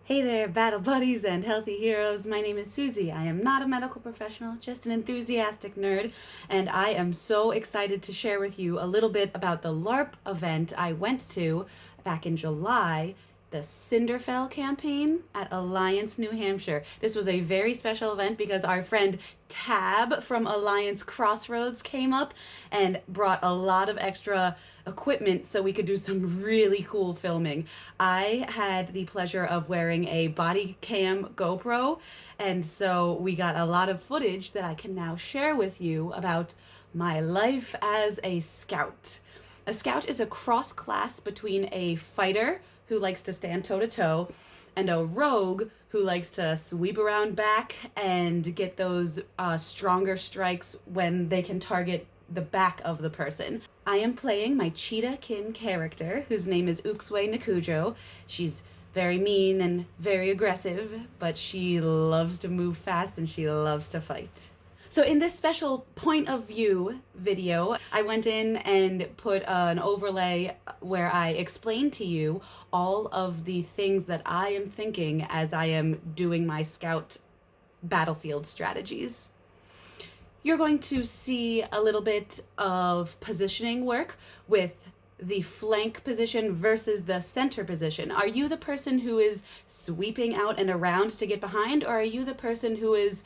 Hey there, battle buddies and healthy heroes. My name is Susie. I am not a medical professional, just an enthusiastic nerd, and I am so excited to share with you a little bit about the LARP event I went to back in July, the Cinderfel campaign at Alliance, New Hampshire. This was a very special event because our friend Tab from Alliance Crossroads came up and brought a lot of extra equipment so we could do some really cool filming. I had the pleasure of wearing a body cam GoPro, and so we got a lot of footage that I can now share with you about my life as a scout. A scout is a cross class between a fighter who likes to stand toe to toe and a rogue who likes to sweep around back and get those stronger strikes when they can target the back of the person. I am playing my cheetah kin character, whose name is Uxue Nakujo. She's very mean and very aggressive, but she loves to move fast and she loves to fight. So in this special point of view video, I went in and put an overlay where I explained to you all of the things that I am thinking as I am doing my scout battlefield strategies. You're going to see a little bit of positioning work with the flank position versus the center position. Are you the person who is sweeping out and around to get behind, or are you the person who is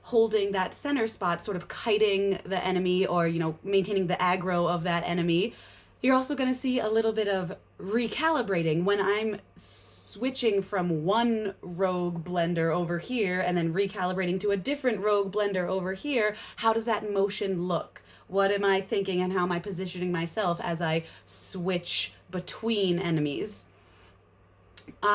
holding that center spot, sort of kiting the enemy or, maintaining the aggro of that enemy? You're also going to see a little bit of recalibrating when I'm switching from one rogue blender over here and then recalibrating to a different rogue blender over here. How does that motion look? What am I thinking and how am I positioning myself as I switch between enemies?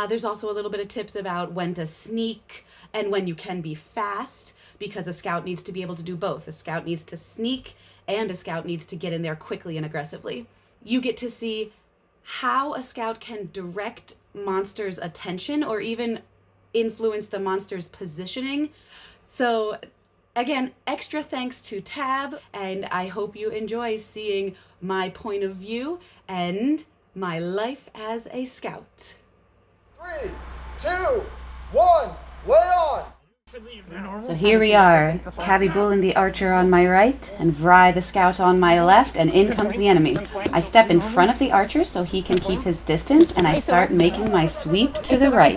There's also a little bit of tips about when to sneak and when you can be fast, because a scout needs to be able to do both. A scout needs to sneak and a scout needs to get in there quickly and aggressively. You get to see how a scout can direct monsters' attention or even influence the monster's positioning. So again, extra thanks to Tab, and I hope you enjoy seeing my point of view and my life as a scout. 3, 2, 1, lay on! So here we are, Cabby Bull the archer on my right, and Vry the scout on my left, and in comes the enemy. I step in front of the archer so he can keep his distance, and I start making my sweep to the right.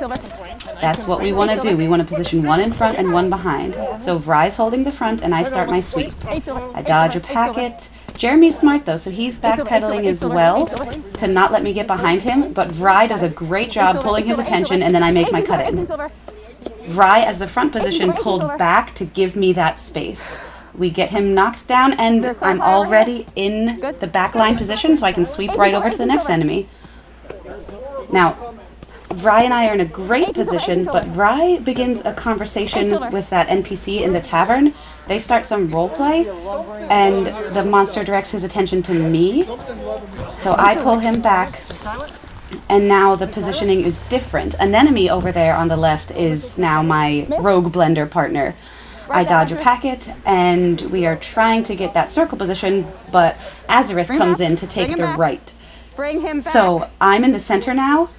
That's what we want to do. We want to position one in front and one behind. So Vry's holding the front, and I start my sweep. I dodge a packet. Jeremy's smart though, so he's backpedaling as well to not let me get behind him, but Vry does a great job pulling his attention, and then I make my cut in. Vry, as the front position, pulled back to give me that space. We get him knocked down, and I'm already in the backline position, so I can sweep right over to the next enemy. Now, Vry and I are in a great position, but Vry begins a conversation with that NPC in the tavern. They start some roleplay, and the monster directs his attention to me, so I pull him back. And now the positioning is different. An enemy over there on the left is now my rogue blender partner. I dodge a packet, and we are trying to get that circle position, but Azareth comes in to take the right. So I'm in the center now,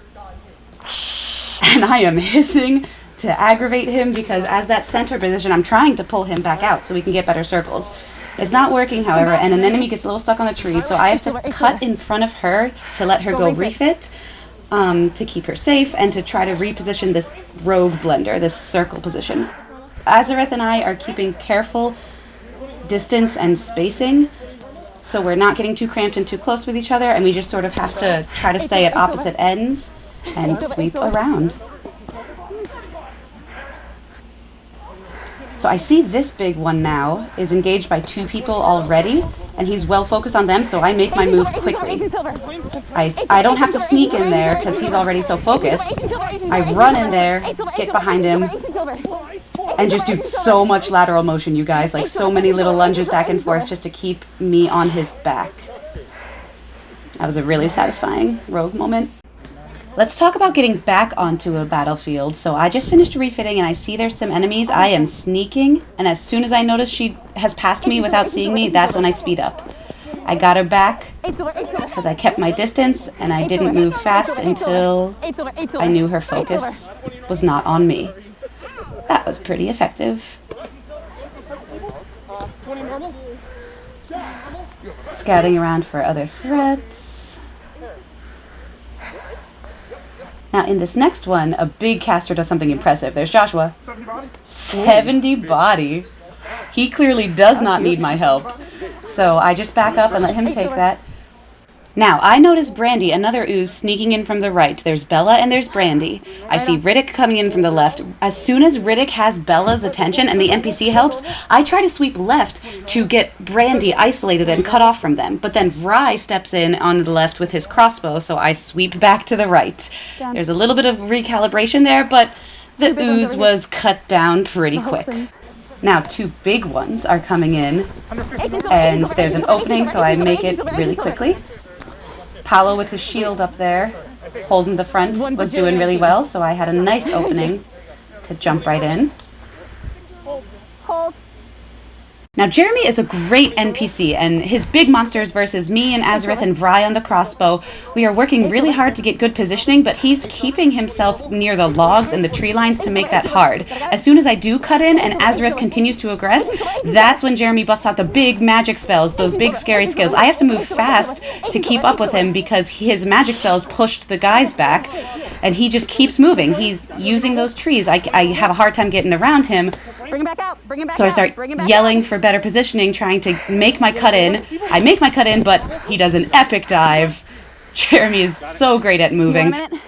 and I am hissing to aggravate him because as that center position, I'm trying to pull him back out so we can get better circles. It's not working, however, and an enemy gets a little stuck on the tree, so I have to cut in front of her to let her go refit, to keep her safe, and to try to reposition this rogue blender, this circle position. Azareth and I are keeping careful distance and spacing, so we're not getting too cramped and too close with each other, and we just sort of have to try to stay at opposite ends and sweep around. So I see this big one now is engaged by 2 people already, and he's well focused on them, so I make my move quickly. I don't have to sneak in there because he's already so focused. I run in there, get behind him, and just do so much lateral motion, you guys, like so many little lunges back and forth just to keep me on his back. That was a really satisfying rogue moment. Let's talk about getting back onto a battlefield. So I just finished refitting and I see there's some enemies. I am sneaking, and as soon as I notice she has passed me without seeing me, that's when I speed up. I got her back because I kept my distance and I didn't move fast until I knew her focus was not on me. That was pretty effective. Scouting around for other threats. Now in this next one, a big caster does something impressive. There's Joshua. 70 body. He clearly does not need my help. So I just back up and let him take that. Now, I notice Brandy, another ooze, sneaking in from the right. There's Bella and there's Brandy. I see Riddick coming in from the left. As soon as Riddick has Bella's attention and the NPC helps, I try to sweep left to get Brandy isolated and cut off from them. But then Vry steps in on the left with his crossbow, so I sweep back to the right. There's a little bit of recalibration there, but the ooze was cut down pretty quick. Now 2 big ones are coming in, and there's an opening, so I make it really quickly. Paolo with his shield up there, holding the front, was doing really well, so I had a nice opening to jump right in. Now Jeremy is a great NPC, and his big monsters versus me and Azareth and Vry on the crossbow, we are working really hard to get good positioning, but he's keeping himself near the logs and the tree lines to make that hard. As soon as I do cut in and Azareth continues to aggress, that's when Jeremy busts out the big magic spells, those big scary skills. I have to move fast to keep up with him because his magic spells pushed the guys back, and he just keeps moving. He's using those trees. I have a hard time getting around him. Bring him back out. Bring him back So I out. start Bring him back yelling out. for better positioning, trying to make my cut in. I make my cut in, but he does an epic dive. Jeremy is so great at moving. 1 minute.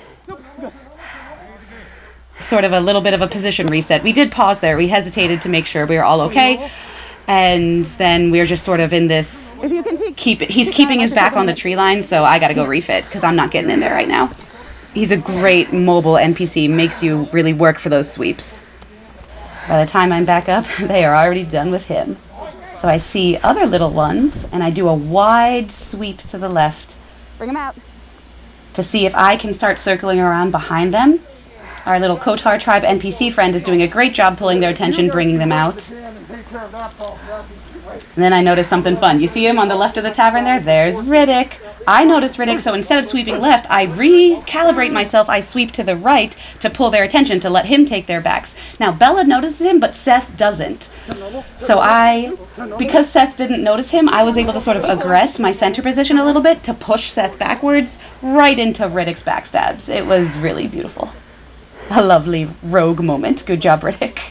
Sort of a little bit of a position reset. We did pause there. We hesitated to make sure we were all okay. And then we were just sort of in this... If you can He's keeping his back on the tree line, so I gotta go refit, because I'm not getting in there right now. He's a great mobile NPC, makes you really work for those sweeps. By the time I'm back up, they are already done with him. So I see other little ones, and I do a wide sweep to the left Bring him out. to see if I can start circling around behind them. Our little Kotar tribe NPC friend is doing a great job pulling their attention, bringing them out. And then I notice something fun. You see him on the left of the tavern there? There's Riddick. I notice Riddick, so instead of sweeping left, I recalibrate myself. I sweep to the right to pull their attention, to let him take their backs. Now, Bella notices him, but Seth doesn't. So because Seth didn't notice him, I was able to sort of aggress my center position a little bit to push Seth backwards right into Riddick's backstabs. It was really beautiful. A lovely rogue moment. Good job, Riddick.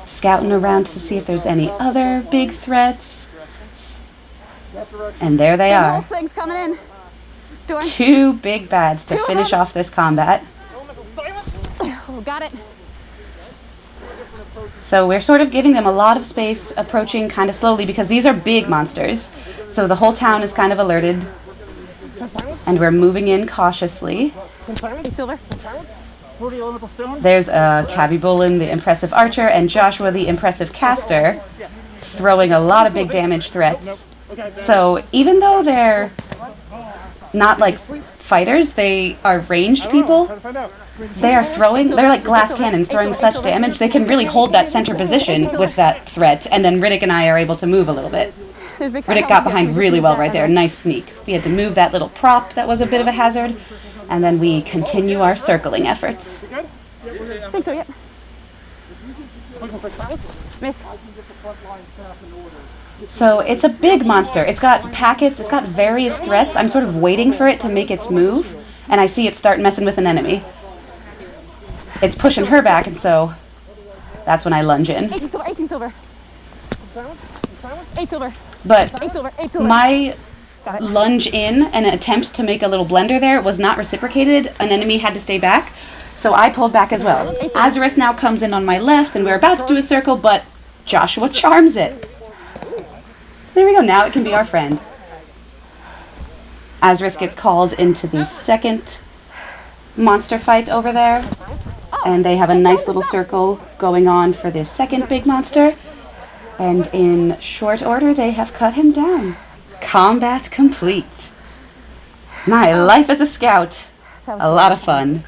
Scouting around to see if there's any other big threats. And there they are. Things coming in. Door. 2 big bads to finish off this combat. Oh, got it. So we're sort of giving them a lot of space, approaching kind of slowly because these are big monsters. So the whole town is kind of alerted. And we're moving in cautiously. Silver. There's Cabby Bolin, the impressive archer, and Joshua, the impressive caster, throwing a lot of big damage threats. So even though they're not like fighters, they are ranged people. They're like glass cannons throwing such damage, they can really hold that center position with that threat, and then Riddick and I are able to move a little bit. Riddick got behind really well right there, nice sneak. We had to move that little prop that was a bit of a hazard, and then we continue our circling efforts. I think so, yeah. Miss. So it's a big monster. It's got packets, it's got various threats. I'm sort of waiting for it to make its move, and I see it start messing with an enemy. It's pushing her back, and so that's when I lunge in. 18 silver. 8 silver. But 8 silver. 8 silver. my lunge in and attempt to make a little blender there was not reciprocated. An enemy had to stay back, so I pulled back as well. Azareth now comes in on my left, and we're about to do a circle, but Joshua charms it. There we go, now it can be our friend. Azareth gets called into the second monster fight over there, and they have a nice little circle going on for the second big monster, and in short order they have cut him down. Combat complete. My life as a scout. A lot of fun.